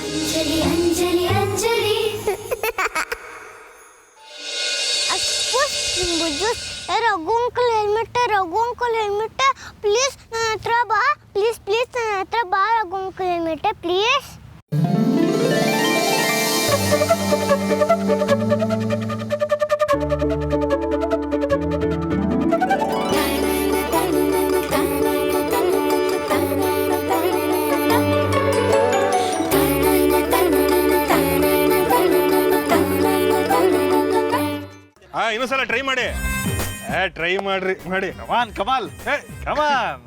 Anjali Anjali Anjali Raghu uncle helmet please ನನ್ನ ಹತ್ರ ಬಾ ಪ್ಲೀಸ್ ನನ್ನ ಹತ್ರ ಬಾ ರಘು ಅಂಕಲ್ ಹೆಲ್ಮೆಟ್ ಪ್ಲೀಸ್ ಇನ್ನೊಂದ್ಸಲ ಟ್ರೈ ಮಾಡಿ ಟ್ರೈ ಮಾಡಿ ಕಮಾನ್ ಕಮಾಲ್ ಕಮಾನ್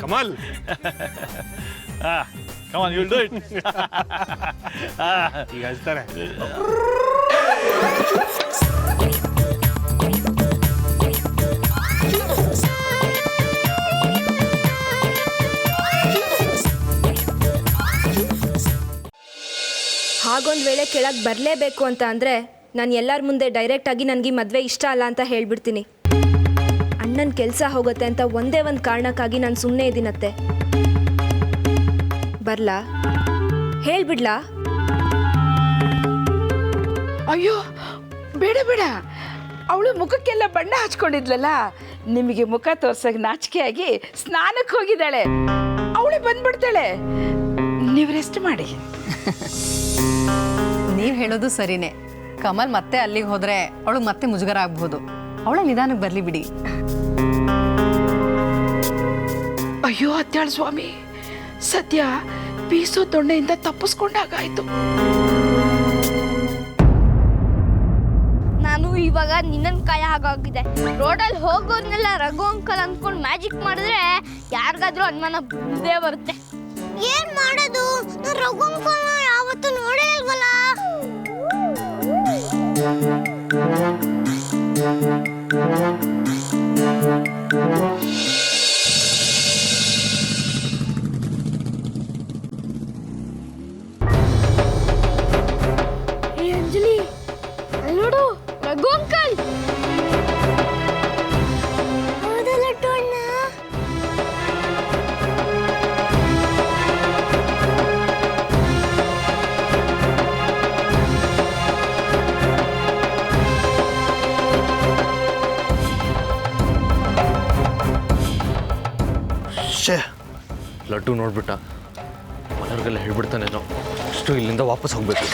ಕಮಾಲ್ come on you will do it ಈಗ ಹಚ್ತಾರೆ ಹಾಗೊಂದು ವೇಳೆ ಕೆಳಗೆ ಬರಲೇಬೇಕು ಅಂತ ಅಂದರೆ ನಾನು ಎಲ್ಲರ ಮುಂದೆ ಡೈರೆಕ್ಟಾಗಿ ನನಗೆ ಮದುವೆ ಇಷ್ಟ ಅಲ್ಲ ಅಂತ ಹೇಳ್ಬಿಡ್ತೀನಿ. ಅಣ್ಣನ ಕೆಲಸ ಹೋಗುತ್ತೆ ಅಂತ ಒಂದೇ ಒಂದು ಕಾರಣಕ್ಕಾಗಿ ನಾನು ಸುಮ್ಮನೆ ಇದ್ದೀನತ್ತೆ. ಬರಲಾ ಹೇಳ್ಬಿಡ್ಲಾ? ಅಯ್ಯೋ ಬೇಡ ಬೇಡ, ಅವಳು ಮುಖಕ್ಕೆಲ್ಲ ಬಣ್ಣ ಹಚ್ಕೊಂಡಿದ್ಲಲ್ಲ, ನಿಮಗೆ ಮುಖ ತೋರ್ಸಕ್ಕೆ ನಾಚಿಕೆಯಾಗಿ ಸ್ನಾನಕ್ಕೆ ಹೋಗಿದ್ದಾಳೆ. ಅವಳು ಬಂದ್ಬಿಡ್ತಾಳೆ, ನೀವು ರೆಸ್ಟ್ ಮಾಡಿ. ನೀವು ಹೇಳೋದು ಸರಿನೇ. ಕಮಲ್ ಮತ್ತೆ ಅಲ್ಲಿಗೆ ಹೋದ್ರೆ ಅವಳಿಗೆ ಮತ್ತೆ ಮುಜುಗರ ಆಗ್ಬಹುದು. ಅವಳ ನಿಧಾನಕ್ಕೆ ಬರಲಿ ಬಿಡಿ. ಅಯ್ಯೋ ಅತ್ಯಾಳ ಸ್ವಾಮಿ, ಸದ್ಯ ಬೀಸೋ ದೊಣ್ಣೆಯಿಂದ ತಪ್ಪಿಸ್ಕೊಂಡಾಗಾಯ್ತು. ನಾನು ಇವಾಗ ನಿನ್ನನ್ ಕಾಯ ಹಾಗಾಗಿದೆ. ರೋಡಲ್ಲಿ ಹೋಗೋದ್ನೆಲ್ಲ ರಘು ಅಂಕಲ್ ಅನ್ಕೊಂಡು ಮ್ಯಾಜಿಕ್ ಮಾಡಿದ್ರೆ ಯಾರಿಗಾದ್ರೂ ಅನುಮಾನ ಬಂದೇ ಬರುತ್ತೆ. ಏನ್ ಮಾಡೋದು? ರಘು ಅಂಕಲ್ ಯಾವತ್ತೂ ನೋಡೇ ಇಲ್ವಲ್ಲ. ಅಂಜಲಿ ನೋಡು, ರಘು ಅಂಕಲ್. ಹೌದಲ್ಲ ಟೋಣ್ಣ? ಲಡ್ಡು ನೋಡ್ಬಿಟ್ಟ, ಮನೆಯವ್ರಿಗೆಲ್ಲ ಹೇಳ್ಬಿಡ್ತಾನೇನೋ. ಅಷ್ಟು ಇಲ್ಲಿಂದ ವಾಪಸ್ ಹೋಗ್ಬೇಕು.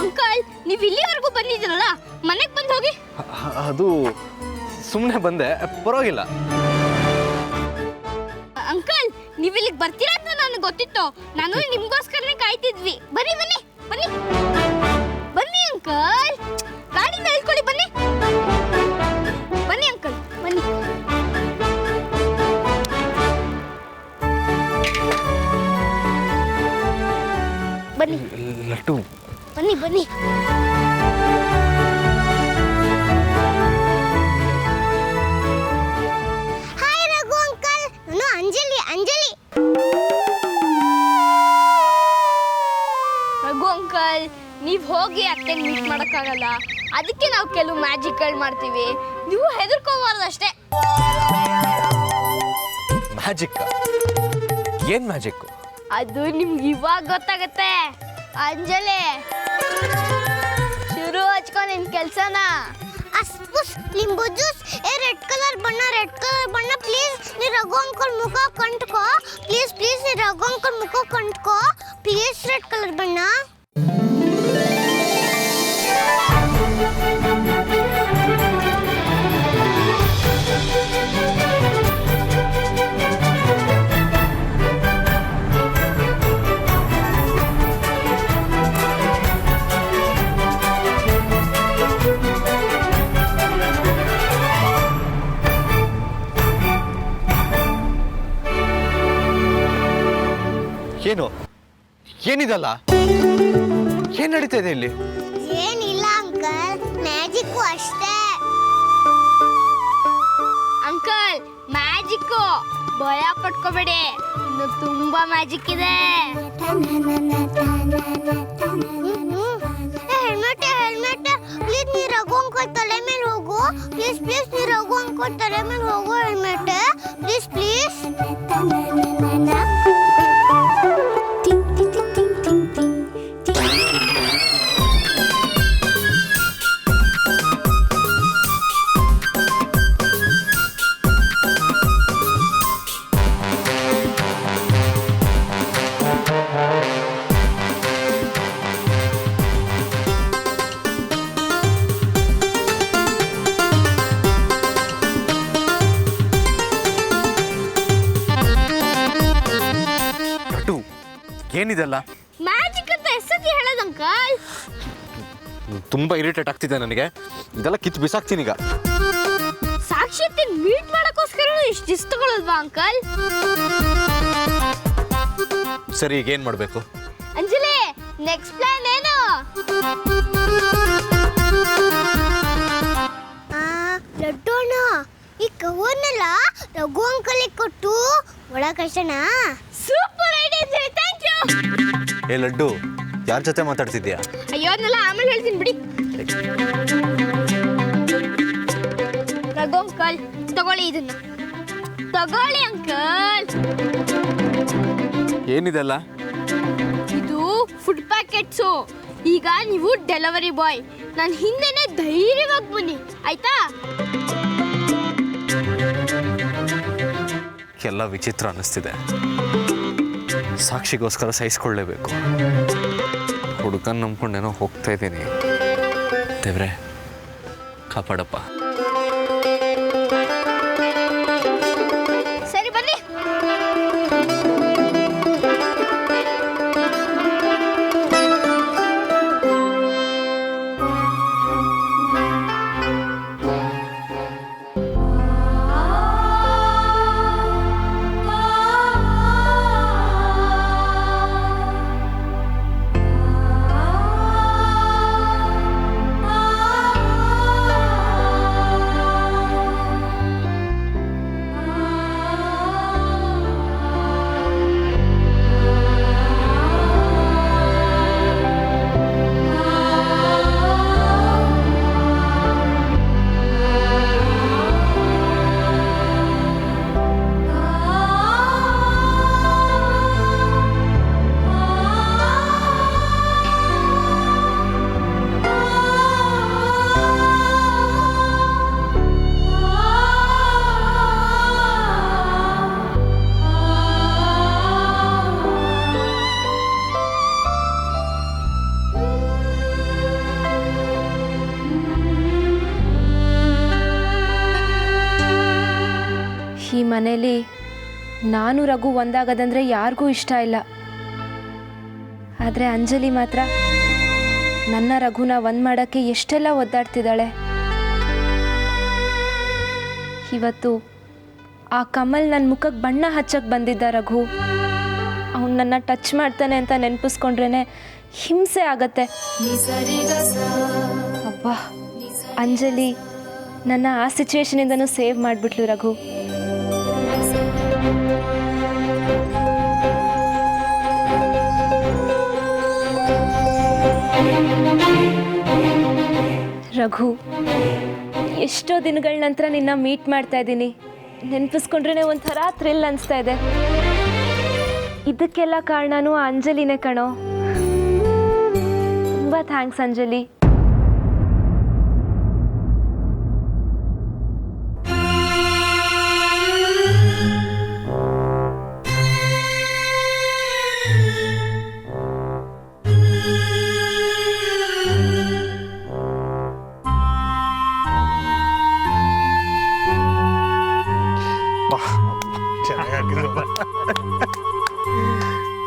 ಅಂಕಲ್, ನೀವು ಇಲ್ಲಿವರೆಗೂ ಬಂದಿದ್ದೀರಲ್ಲ, ಮನೆಗೆ ಬಂದು ಹೋಗಿ. ಅದು ಸುಮ್ಮನೆ ಬಂದೆ, ಪರವಾಗಿಲ್ಲ. ಅಂಕಲ್, ನೀವು ಇಲ್ಲಿಗೆ ಬರ್ತೀರಾ ಅಂತ ನನಗೆ ಗೊತ್ತಿತ್ತು. ನಾನು ನಿಮ್ಗೋಸ್ಕರನೇ ಕಾಯ್ತಿದ್ವಿ. ಬನ್ನಿ ಬನ್ನಿ ಬನ್ನಿ ಬನ್ನಿ ಅಂಕಲ್, ಗಾಡಿ ಮೇಲ್ಕೊಳ್ಳಿ. ಬನ್ನಿ ಬನ್ನಿ ಅಂಕಲ್, ಬನ್ನಿ. ಬನ್ನಿ ಲಡ್ಡು, ಬನ್ನಿ ಬನ್ನಿ. ಹಾಯ್ ರಘು ಅಂಕಲ್, ನಾನು ಅಂಜಲಿ. ರಘು ಅಂಕಲ್, ನೀವು ಹೋಗಿ ಅತ್ತೆ ಮೀಟ್ ಮಾಡೋಕ್ಕಾಗಲ್ಲ. ಅದಕ್ಕೆ ನಾವು ಕೆಲವು ಮ್ಯಾಜಿಕ್ಗಳು ಮಾಡ್ತೀವಿ. ನೀವು ಹೆದರ್ಕೋಬಾರ್ದು ಅಷ್ಟೇ. ಮ್ಯಾಜಿಕ್? ಏನ್ ಮ್ಯಾಜಿಕ್? ಅದು ನಿಮ್ಗೆ ಇವಾಗ ಗೊತ್ತಾಗತ್ತೆ. ಅಂಜಲಿ, ಶುರು ಹಚ್ಕೊ ನಿನ್ ಕೆಲ್ಸನ. ಅಸ್ಪುಸ್ ಲಿಂಬು ಜ್ಯೂಸ್ ರೆಡ್ ಕಲರ್ ಬಣ್ಣ ಪ್ಲೀಸ್. ನೀ ರಘು ಅಂಕಲ್ ಮುಖ ಕಂಟ್ಕೋ ಪ್ಲೀಸ್. ನೀ ರಘು ಅಂಕಲ್ ಮುಖ ಕಂಟ್ಕೋ ಪ್ಲೀಸ್. ರೆಡ್ ಕಲರ್ ಬಣ್ಣ. ಏನು ಏನಿದಲ್ಲ? ಏನ್ ನಡೀತಾ ಇದೆ ಇಲ್ಲಿ? ಏನಿಲ್ಲ ಅಂಕಲ್, ಮ್ಯಾಜಿಕ್ಕು ಅಷ್ಟೇ. ಅಂಕಲ್, ಮ್ಯಾಜಿಕ್ಕು ಭಯ ಪಟ್ಕೋಬೇಡಿ, ಇನ್ನು ತುಂಬಾ ಮ್ಯಾಜಿಕ್ ಇದೆ. Helmet please. ಪ್ಲೀಸ್ ನೀ ರಘು ಅಂಕಲ್ ತಲೆ ಮೇಲೆ ಹೋಗು ಪ್ಲೀಸ್ ನೀ ರಘು ಅಂಕಲ್ ತಲೆ ಮೇಲೆ ಹೋಗು ಹೆಲ್ಮೆಟ್ ಪ್ಲೀಸ್ ಏನಿದೆಲ್ಲ? ಮ್ಯಾಜಿಕ್ ಅಂತ ಎಷ್ಟೊತ್ತಿ ಹೇಳೋದು ಅಂಕಲ್? ತುಂಬಾ ಇರಿಟೇಟ್ ಆಗ್ತಿದೆ ನನಗೆ. ಇದೆಲ್ಲ ಕಿತ್ತು ಬಿಸಾಕ್ತೀನಿ ಈಗ. ಸಾಕ್ಷಿ ಮೀಟ್ ಮಾಡಕ್ಕೋಸ್ಕರ ಇಷ್ಟು ಇಷ್ಟ ತಗೊಳ್ಳೋದ್ವಾ ಅಂಕಲ್? ಸರಿ, ಈಗ ಏನ್ ಮಾಡ್ಬೇಕು? ಅಂಜಲಿ, ನೆಕ್ಸ್ಟ್ ಪ್ಲಾನ್ ಏನು? ಲಡ್ಡೋಣ ಈ ಕವರ್ನೆಲ್ಲ ರಘು ಅಂಕಲಿಗೆ ಕೊಟ್ಟು ಒಳಗೆ ಕಳ್ಸೋಣ. Super idea Anjali, thank you. ಏ ಲಡ್ಡು, ಯಾರ ಜೊತೆ ಮಾತಾಡ್ತಿದ್ಯಾ? ಅಯ್ಯೋ ಅದನ್ನೆಲ್ಲ ಆಮೇಲೆ ಹೇಳ್ತೀನಿ ಬಿಡಿ. ರಘು ಅಂಕಲ್, ತಗೊಳ್ಳಿ ಇದನ್ನ. ತಗೊಳ್ಳಿ ಅಂಕಲ್. ಏನಿದೆಲ್ಲ? ಇದು ಫುಡ್ ಪ್ಯಾಕೆಟ್ಸು. ಈಗ ನೀವು ಡೆಲಿವರಿ ಬಾಯ್, ನಾನು ಹಿಂದೆನೆ ಧೈರ್ಯವಾಗಿ ಬನ್ನಿ, ಆಯ್ತಾ? ಎಲ್ಲ ವಿಚಿತ್ರ ಅನ್ನಿಸ್ತಿದೆ. ಸಾಕ್ಷಿಗೋಸ್ಕರ ಸಹಿಸ್ಕೊಳ್ಳೇಬೇಕು. ಹುಡುಗನ್ ನಂಬ್ಕೊಂಡೇನೋ ಹೋಗ್ತಾ ಇದ್ದೀನಿ. ದೇವ್ರೆ ಕಾಪಾಡಪ್ಪ. ಸರಿ ಬನ್ನಿ. ಈ ಮನೇಲಿ ನಾನು ರಘು ಒಂದಾಗದಂದ್ರೆ ಯಾರಿಗೂ ಇಷ್ಟ ಇಲ್ಲ. ಆದರೆ ಅಂಜಲಿ ಮಾತ್ರ ನನ್ನ ರಘುನ ಒಂದು ಮಾಡೋಕ್ಕೆ ಎಷ್ಟೆಲ್ಲ ಒದ್ದಾಡ್ತಿದ್ದಾಳೆ. ಇವತ್ತು ಆ ಕಮಲ್ ನನ್ನ ಮುಖಕ್ಕೆ ಬಣ್ಣ ಹಚ್ಚಕ್ಕೆ ಬಂದಿದ್ದ ರಘು. ಅವನು ನನ್ನ ಟಚ್ ಮಾಡ್ತಾನೆ ಅಂತ ನೆನಪಿಸ್ಕೊಂಡ್ರೇ ಹಿಂಸೆ ಆಗತ್ತೆ. ಅಬ್ಬಾ, ಅಂಜಲಿ ನನ್ನ ಆ ಸಿಚುವೇಶನಿಂದನೂ ಸೇವ್ ಮಾಡಿಬಿಟ್ಲು ರಘು. ರಘು, ಎಷ್ಟೋ ದಿನಗಳ ನಂತರ ನಿನ್ನ ಮೀಟ್ ಮಾಡ್ತಾ ಇದ್ದೀನಿ. ನೆನಪಿಸ್ಕೊಂಡ್ರೆ ಒಂಥರ ಥ್ರಿಲ್ ಅನಿಸ್ತಾ ಇದೆ. ಇದಕ್ಕೆಲ್ಲ ಕಾರಣನೂ ಆ ಅಂಜಲಿನೇ ಕಣೋ. ತುಂಬ ಥ್ಯಾಂಕ್ಸ್ ಅಂಜಲಿ.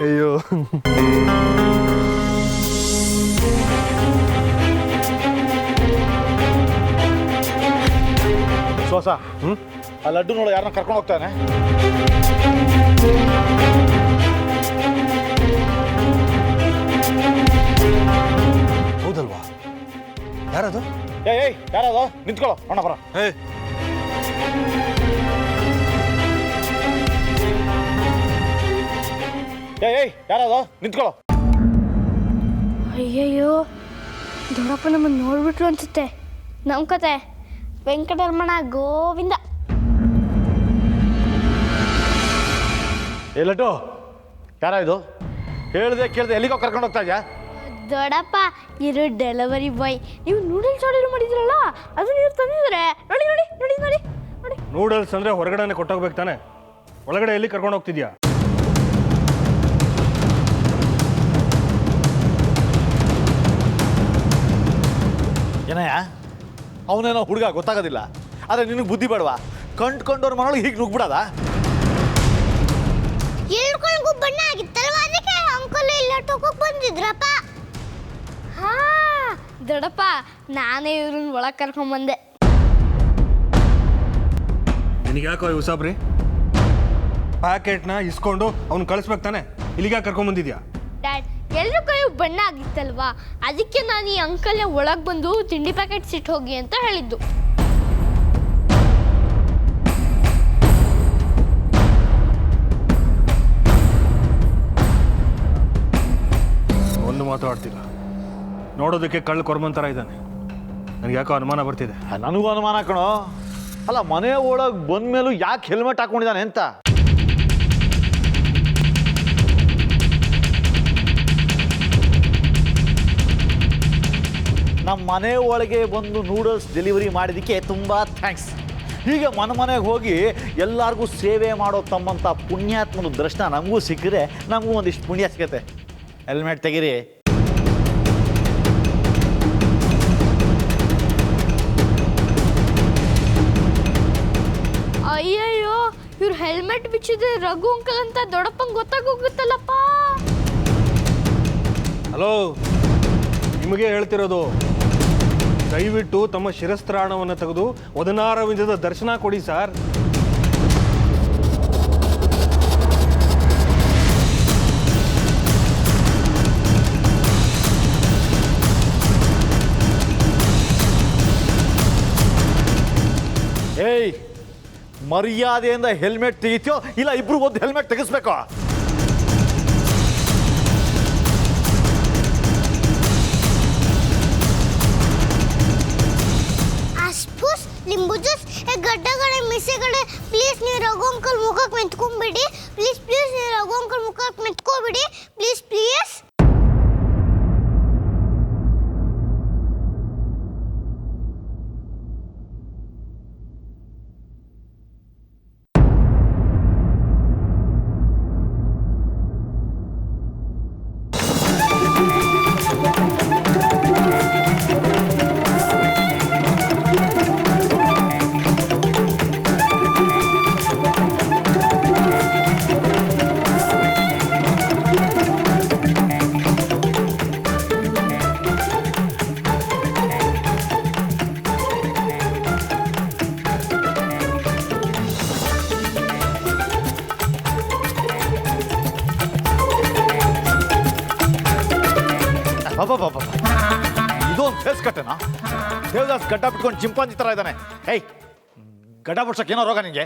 ಅಯ್ಯೋ, ಶ್ವಾಸ, ಆ ಲಡ್ಡು ನೋಡು, ಯಾರನ್ನ ಕರ್ಕೊಂಡು ಹೋಗ್ತಾನೆ. ಹೌದಲ್ವಾ? ಯಾರದು? ಏಯ್ ಯಾರದು? ನಿಂತ್ಕೊಳ್ಳೋ, ಅಣ್ಣ ಬರ. ಏಯ್ ಯಾರದು? ನಿಂತ್ಕೊಳ್ಳೋ. ಅಯ್ಯಯ್ಯೋ, ದೊಡ್ಡಪ್ಪ ನಮ್ಮನ್ನು ನೋಡ್ಬಿಟ್ರು ಅನ್ಸುತ್ತೆ. ನಮ್ಮ ಕತೆ ವೆಂಕಟರಮಣ ಗೋವಿಂದ. ಏ ಲಡ್ಡು, ಯಾರ ಇದು? ಹೇಳ್ದೆ ಕೇಳ್ದೆ ಎಲ್ಲಿಗೋ ಕರ್ಕೊಂಡು ಹೋಗ್ತಾ ಇದ್ಯಾ? ದೊಡ್ಡಪ್ಪ ಇರು ಡೆಲಿವರಿ ಬಾಯ್. ನೀವು ನೂಡಲ್ಸ್ ಆರ್ಡರ್ ಮಾಡಿದ್ರಲ್ಲ ಅದು ನೀವು ತಂದಿದ್ರೆ ನೋಡಿ ನೋಡಿ ನೋಡಿ ನೋಡಿ ನೋಡಿ. ನೂಡಲ್ಸ್ ಅಂದರೆ ಹೊರಗಡೆನೆ ಕೊಟ್ಟೋಗ್ಬೇಕು ತಾನೆ, ಒಳಗಡೆ ಎಲ್ಲಿ ಕರ್ಕೊಂಡು ಹೋಗ್ತಿದ್ಯಾ? ಏನಯ್ಯ, ಅವನೇನೋ ಹುಡುಗ ಗೊತ್ತಾಗೋದಿಲ್ಲ, ಆದರೆ ನಿನಗೆ ಬುದ್ಧಿ ಬೇಡವಾ? ಕಂಡ್ಕೊಂಡವ್ರ ಮನೊಳಗೆ ಹೀಗೆ ನುಗ್ಬಿಡದ? ಎಲ್ರಿಗೂ ಬಣ್ಣ ಆಗಿತ್ತಲ್ವ, ಅದಕ್ಕೆ ಅಂಕಲ್ ಇಲ್ಲ ಟೋಕೋಕ್ ಬಂದಿದ್ರಪ್ಪ. ಹಾ ದೊಡ್ಡಪ್ಪ, ನಾನೇ ಇವ್ರನ್ನ ಒಳಗೆ ಕರ್ಕೊಂಬಂದೆ. ನಿನಗೆ ಯಾಕೋ ಉಸಾಬ್ರಿ? ಪ್ಯಾಕೆಟ್ನ ಇಸ್ಕೊಂಡು ಅವ್ನು ಕಳಿಸ್ಬೇಕು ತಾನೆ, ಇಲ್ಲಿಗೆ ಕರ್ಕೊಂಬಂದಿದ್ಯಾ? ಡ್ಯಾಡ್, ಎಲ್ರಿಗೂ ಬಣ್ಣ ಆಗಿತ್ತಲ್ವಾ, ಅದಕ್ಕೆ ನಾನು ಈ ಅಂಕಲ್ನ ಒಳಗೆ ಬಂದು ತಿಂಡಿ ಪ್ಯಾಕೆಟ್ಸ್ ಇಟ್ಟು ಹೋಗಿ ಅಂತ ಹೇಳಿದ್ದು. ಒಂದು ಮಾತು ಆಡ್ತಿಲ್ಲ, ನೋಡೋದಕ್ಕೆ ಕಳ್ಳು ಕೊರ್ಮನ್ ಥರ ಇದ್ದಾನೆ. ನನಗೆ ಯಾಕೋ ಅನುಮಾನ ಬರ್ತಿದೆ. ನನಗೂ ಅನುಮಾನ ಕಣೋ. ಅಲ್ಲ, ಮನೆ ಒಳಗೆ ಬಂದ್ಮೇಲೂ ಯಾಕೆ ಹೆಲ್ಮೆಟ್ ಹಾಕೊಂಡಿದ್ದಾನೆ ಅಂತ. ನಮ್ಮ ಮನೆ ಒಳಗೆ ಬಂದು ನೂಡಲ್ಸ್ ಡೆಲಿವರಿ ಮಾಡಿದ್ದಕ್ಕೆ ತುಂಬ ಥ್ಯಾಂಕ್ಸ್. ಹೀಗೆ ಮನೆಗೆ ಹೋಗಿ ಎಲ್ಲರಿಗೂ ಸೇವೆ ಮಾಡೋ ತಮ್ಮಂಥ ಪುಣ್ಯಾತ್ಮನ ದರ್ಶನ ನಮಗೂ ಸಿಕ್ಕರೆ ನಮಗೂ ಒಂದಿಷ್ಟು ಪುಣ್ಯ ಸಿಗತ್ತೆ. ಹೆಲ್ಮೆಟ್ ತೆಗೀರಿ. ಅಯ್ಯಯ್ಯೋ, ಇವ್ರು ಹೆಲ್ಮೆಟ್ ಬಿಚ್ಚಿದ್ರೆ ರಘು ಅಂಕಲ್ ಅಂತ ದೊಡ್ಡಪ್ಪಂಗೆ ಗೊತ್ತಾಗೋಗುತ್ತಲ್ಲಪ್ಪ. ಹಲೋ, ನಿಮಗೆ ಹೇಳ್ತಿರೋದು, ದಯವಿಟ್ಟು ತಮ್ಮ ಶಿರಸ್ತ್ರಾಣವನ್ನು ತೆಗೆದು ವದನಾರವಿಂದದ ದರ್ಶನ ಕೊಡಿ ಸರ್. ಏಯ್, ಮರ್ಯಾದೆಯಿಂದ ಹೆಲ್ಮೆಟ್ ತೆಗಿತೀಯೋ ಇಲ್ಲ ಇಬ್ರು ಒಂದು ಹೆಲ್ಮೆಟ್ ತೆಗಿಸ್ಬೇಕೋ? ಅಸ್ಪೂಸ್ ಲಿಂಬು ಜ್ಯೂಸ್ ಗಡ್ಡಗಳೇ ಮಿಸೆಗಳೇ ಪ್ಲೀಸ್ ನೀವು ರಘು ಅಂಕಲ್ ಮುಖಕ್ಕೆ ಮೆತ್ಕೊಂಬಿಡಿ. ಪ್ಲೀಸ್ ಪ್ಲೀಸ್ ನೀವು ರಘು ಅಂಕಲ್ ಮುಖಕ್ಕೆ ಮೆತ್ಕೋಬಿಡಿ. Please please. ಇದೊಂದು ಫೇಸ್ ಕಟ್ಟೆನಾ? ದೇವದಾಸ್ ಗಡ್ಡ ಬಿಟ್ಕೊಂಡು ಚಿಂಪಾಂಜಿ ಥರ ಇದ್ದಾನೆ. ಏಯ್, ಗಡ್ಡ ಬಿಡ್ಸಕ್ಕೆ ಏನೋ ರೋಗ ನಿಂಗೆ?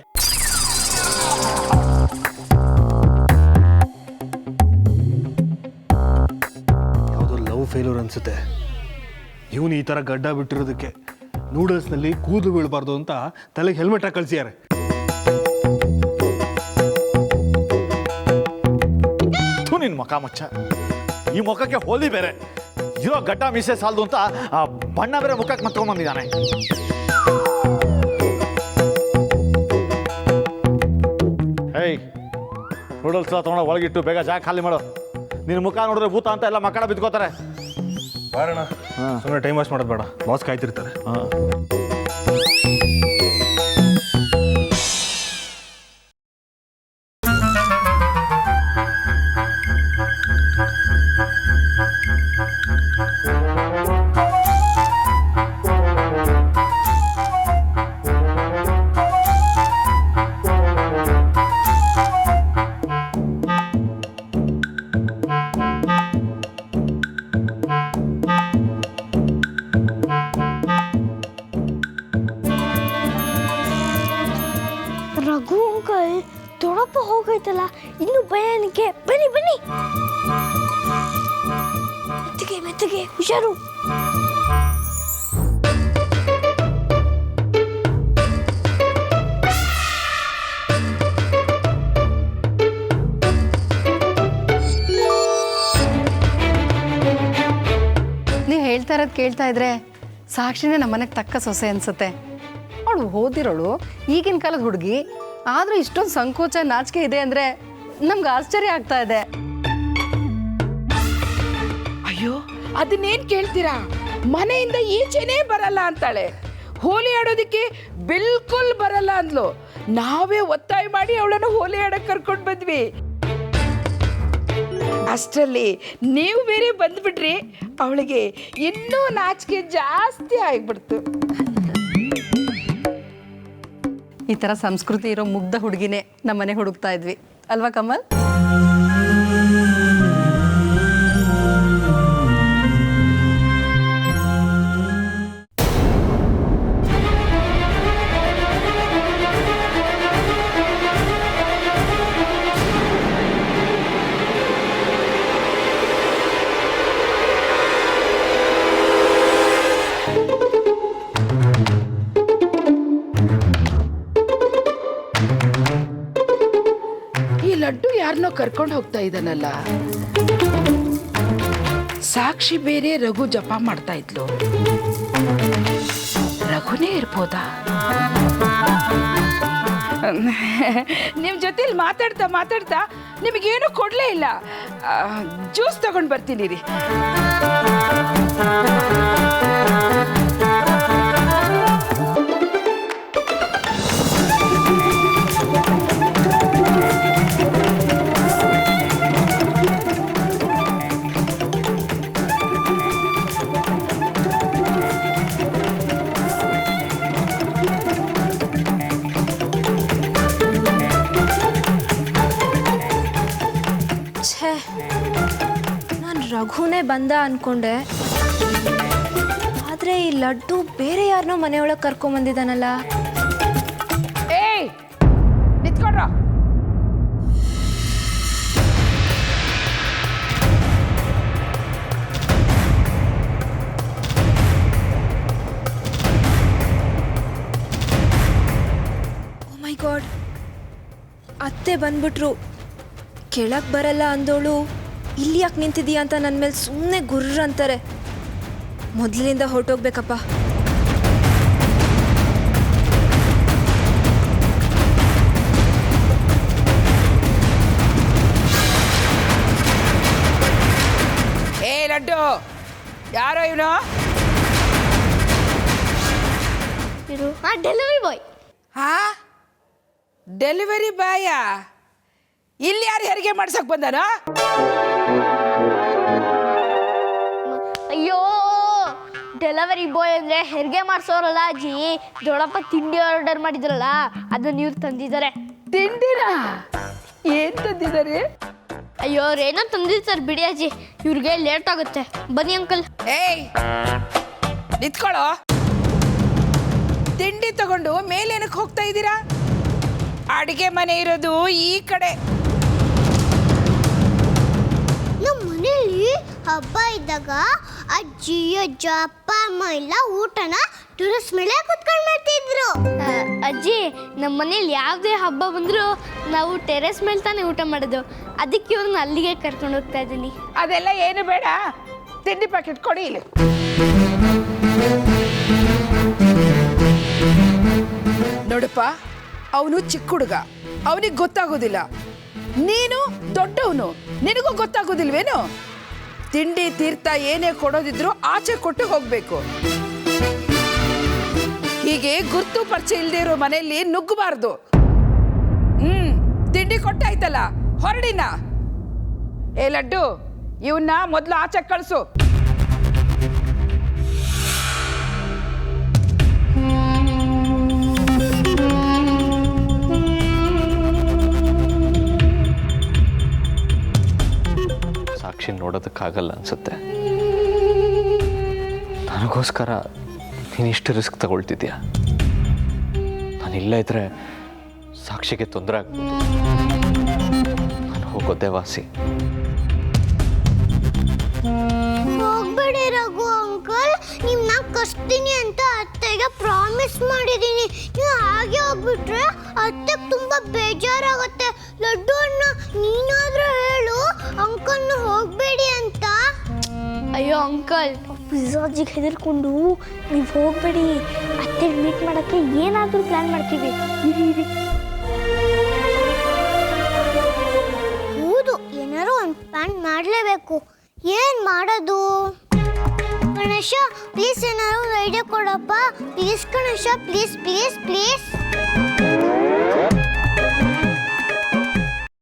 ಯಾವುದೋ ಲವ್ ಫೇಲ್ಯೂರ್ ಅನ್ಸುತ್ತೆ. ಇವನು ಈ ಥರ ಗಡ್ಡ ಬಿಟ್ಟಿರೋದಕ್ಕೆ ನೂಡಲ್ಸ್ನಲ್ಲಿ ಕೂದಲು ಬೀಳಬಾರ್ದು ಅಂತ ತಲೆಗೆ ಹೆಲ್ಮೆಟ್ ಹಾಕಿ ಕಳಿಸಿದ್ದಾರೆ. ನಿನ್ನ ಮುಖ ಮುಚ್ಚ, ಈ ಮುಖಕ್ಕೆ ಹೋಲಿ ಬೇರೆ, ಇರೋ ಗಡ್ಡ ಮೀಸೆ ಸಾಲದು ಅಂತ ಆ ಬಣ್ಣ ಬೇರೆ ಮುಖಕ್ಕೆ ಮತ್ಕೊಂಡ್ಬಂದಿದ್ದಾನೆ. ಏಯ್, ನೂಡಲ್ಸ್ ತೊಗೊಂಡು ಒಳಗಿಟ್ಟು ಬೇಗ ಜಾಗ ಖಾಲಿ ಮಾಡು. ನಿನ್ನ ಮುಖ ನೋಡಿದ್ರೆ ಭೂತ ಅಂತ ಎಲ್ಲ ಮಕ್ಕಳ ಬಿದ್ಕೋತಾರೆ. ಬಾರಣ, ಸುಮ್ಮನೆ ಟೈಮ್ ವಾಸ್ಟ್ ಮಾಡೋದು ಬೇಡ, ಬಾಸ್ ಕಾಯ್ತಿರ್ತಾರೆ. ರಘು ಅಂಕಲ್ ದೊಡ್ಡಪ್ಪ ಹೋಗೈತಲ್ಲ, ಇನ್ನು ಭಯಾನಿಕೆ. ಬನ್ನಿ ಬನ್ನಿ. ಮೆತ್ತಗೆ ಮೆತ್ತಗೆ ಹುಷಾರು. ನೀವು ಹೇಳ್ತಾ ಇರೋದು ಕೇಳ್ತಾ ಇದ್ರೆ ಸಾಕ್ಷಿನೇ ನಮ್ಮನೆಗೆ ತಕ್ಕ ಸೊಸೆ ಅನ್ಸುತ್ತೆ. ಅವಳು ಓದಿರೋಳು, ಈಗಿನ ಕಾಲದ ಹುಡುಗಿ, ಆದರೂ ಇಷ್ಟೊಂದು ಸಂಕೋಚ ನಾಚಿಕೆ ಇದೆ ಅಂದರೆ ನಮ್ಗೆ ಆಶ್ಚರ್ಯ ಆಗ್ತಾ ಇದೆ. ಅಯ್ಯೋ ಅದನ್ನೇನ್ ಕೇಳ್ತೀರಾ, ಮನೆಯಿಂದ ಈಚೆನೇ ಬರಲ್ಲ ಅಂತಾಳೆ. ಹೋಲಿ ಆಡೋದಕ್ಕೆ ಬಿಲ್ಕುಲ್ ಬರಲ್ಲ ಅಂದ್ಲು. ನಾವೇ ಒತ್ತಾಯ ಮಾಡಿ ಅವಳನ್ನು ಹೋಲಿ ಆಡಕ್ಕೆ ಕರ್ಕೊಂಡು ಬಂದ್ವಿ. ಅಷ್ಟರಲ್ಲಿ ನೀವು ಬೇರೆ ಬಂದ್ಬಿಟ್ರಿ, ಅವಳಿಗೆ ಇನ್ನೂ ನಾಚಿಕೆ ಜಾಸ್ತಿ ಆಗ್ಬಿಡ್ತು. ಈ ಥರ ಸಂಸ್ಕೃತಿ ಇರೋ ಮುಗ್ಧ ಹುಡುಗಿನೇ ನಮ್ಮನೆ ಹುಡುಕ್ತಾ ಇದ್ವಿ ಅಲ್ವಾ ಕಮಲ್? ಲಡ್ಡು ಯಾರನ್ನೋ ಕರ್ಕೊಂಡು ಹೋಗ್ತಾ ಇದ್ದಾನಲ್ಲ. ಸಾಕ್ಷಿ ಬೇರೆ ರಘು ಜಪ ಮಾಡ್ತಾ ಇದ್ಲು. ರಘುನೇ ಇರ್ಬೋದಾ? ನಿಮ್ ಜೊತೆಲಿ ಮಾತಾಡ್ತಾ ಮಾತಾಡ್ತಾ ನಿಮಗೇನು ಕೊಡ್ಲೇ ಇಲ್ಲ. ಜ್ಯೂಸ್ ತಗೊಂಡ್ ಬರ್ತೀನಿ ರೀ. ನಾನು ರಘುನೇ ಬಂದ ಅನ್ಕೊಂಡೆ, ಆದ್ರೆ ಈ ಲಡ್ಡು ಬೇರೆ ಯಾರನ್ನೋ ಮನೆಯೊಳಗೆ ಕರ್ಕೊಂಬಂದಿದ್ದಾನಲ್ಲ. ಏಯ್ ನಿಂತ್ಕೊಡ್ರ. ಓ ಮೈ ಗಾಡ್, ಅತ್ತೆ ಬಂದ್ಬಿಟ್ರು. ಕೆಳಗೆ ಬರಲ್ಲ ಅಂದೋಳು ಇಲ್ಲಿ ಯಾಕೆ ನಿಂತಿದೀಯ ಅಂತ ನನ್ನ ಮೇಲೆ ಸುಮ್ಮನೆ ಗುರ್ರ ಅಂತಾರೆ. ಮೊದಲಿನಿಂದ ಹೊರಟೋಗ್ಬೇಕಪ್ಪ. ಏ ಲಡ್ಡು, ಯಾರೋ ಇವನು? Delivery boy. ಹಾ, ಡೆಲಿವರಿ ಬಾಯಾ? ಇಲ್ಲಿ ಯಾರು ಹೆರಿಗೆ ಮಾಡ್ಸಕ್ ಬಂದಾನ? ಅಯ್ಯೋ, ಡೆಲಿವರಿ ಬಾಯ್ ಅಂದ್ರೆ ಹೆರಿಗೆ ಮಾಡ್ಸೋರಲ್ಲ ಅಜ್ಜಿ. ದೊಡ್ಡಪ್ಪ ತಿಂಡಿ ಆರ್ಡರ್ ಮಾಡಿದ್ರಲ್ಲ, ಅದನ್ನ ಇವ್ರು ತಂದಿದ್ದಾರೆ. ತಿಂಡಿನ ಏನ್ ತಂದಿದ್ದಾರೆ? ಅಯ್ಯೋ, ಅವ್ರೇನೋ ತಂದಿರ್ತಾರೆ ಬಿಡಿ ಅಜ್ಜಿ, ಇವ್ರಿಗೆ ಲೇಟ್ ಆಗುತ್ತೆ. ಬನ್ನಿ ಅಂಕಲ್. ಏಯ್ ನಿಂತ್ಕೊಳ್ಳೋ. ತಿಂಡಿ ತಗೊಂಡು ಮೇಲೇನಕ್ಕೆ ಹೋಗ್ತಾ ಇದ್ದೀರಾ? ಅಡಿಗೆ ಮನೆ ಇರೋದು ಈ ಕಡೆ. ನಮ್ಮ ಮನೇಲಿ ಹಬ್ಬ ಇದ್ದಾಗ ಅಜ್ಜಿ ಅಜ್ಜ ಅಪ್ಪ ಅಮ್ಮ ಎಲ್ಲ ಊಟನ ಟೆರೆಸ್ ಮೇಲೆ ಕುತ್ಕೊಂಡು ಮಾಡ್ತಿದ್ರು. ಅಜ್ಜಿ, ನಮ್ಮ ಮನೇಲಿ ಯಾವುದೇ ಹಬ್ಬ ಬಂದರೂ ನಾವು ಟೆರೆಸ್ ಮೇಲೆ ತಾನೇ ಊಟ ಮಾಡೋದು. ಅದಕ್ಕೆ ಇವ್ರನ್ನ ಅಲ್ಲಿಗೆ ಕರ್ಕೊಂಡು ಹೋಗ್ತಾ ಇದ್ದೀನಿ. ಅದೆಲ್ಲ ಏನು ಬೇಡ, ತಿಂಡಿ ಪ್ಯಾಕೆಟ್ ಕೊಡಿ ಇಲ್ಲಿ. ನೋಡಪ್ಪ, ಅವನು ಚಿಕ್ಕ ಹುಡುಗ, ಅವನಿಗೆ ಗೊತ್ತಾಗೋದಿಲ್ಲ. ನೀನು ದೊಡ್ಡವನು, ನಿನಗೂ ಗೊತ್ತಾಗೋದಿಲ್ವೇನು? ತಿಂಡಿ ತೀರ್ಥ ಏನೇ ಕೊಡೋದಿದ್ರು ಆಚೆ ಕೊಟ್ಟು ಹೋಗ್ಬೇಕು. ಹೀಗೆ ಗುರ್ತು ಪರಿಚಯ ಇಲ್ಲದೆ ಇರೋ ಮನೆಯಲ್ಲಿ ನುಗ್ಗಬಾರ್ದು. ತಿಂಡಿ ಕೊಟ್ಟಾಯ್ತಲ್ಲ, ಹೊರಡಿನ. ಏ ಲಡ್ಡು, ಇವನ್ನ ಮೊದಲು ಆಚೆ ಕಳಿಸು. ಸಾಕ್ಷಿ ನೋಡೋದಕ್ಕಾಗಲ್ಲ ಅನ್ಸುತ್ತೆ. ನನಗೋಸ್ಕರ ನೀನಿಷ್ಟು ರಿಸ್ಕ್ ತಗೊಳ್ತಿದ್ಯಾ. ನಾನಿಲ್ಲೇ ಇದ್ರೆ ಸಾಕ್ಷಿಗೆ ತೊಂದರೆ ಆಗ್ಬೋದು. ನಾನು ಹೋಗೋದೇ ವಾಸಿ. ಓ ಓದಿಸ್ತೀನಿ ಅಂತ ಅತ್ತೆಗೆ ಪ್ರಾಮಿಸ್ ಮಾಡಿದ್ದೀನಿ. ನೀವು ಹಾಗೆ ಹೋಗ್ಬಿಟ್ರೆ ಅತ್ತೆಗೆ ತುಂಬ ಬೇಜಾರಾಗುತ್ತೆ. ಲಡ್ಡು ಅಣ್ಣ ನೀನಾದ್ರೂ ಹೇಳು ಅಂಕಲ್ನ ಹೋಗಬೇಡಿ ಅಂತ. ಅಯ್ಯೋ ಅಂಕಲ್, ಪಿಜ್ಜಾಜಿಗೆ ಹೆದರ್ಕೊಂಡು ನೀವು ಹೋಗಬೇಡಿ. ಅತ್ತೆ ಮೀಟ್ ಮಾಡೋಕ್ಕೆ ಏನಾದರೂ ಪ್ಲ್ಯಾನ್ ಮಾಡ್ತೀವಿ. ಹೌದು, ಏನಾದ್ರು ಒಂದು ಪ್ಲಾನ್ ಮಾಡಲೇಬೇಕು. ಏನು ಮಾಡೋದು? ಗಣೇಶ ಪ್ಲೀಸ್ ಏನಾದ್ರು ಐಡಿಯಾ ಕೊಡಪ್ಪ. Please Ganesha, please please please.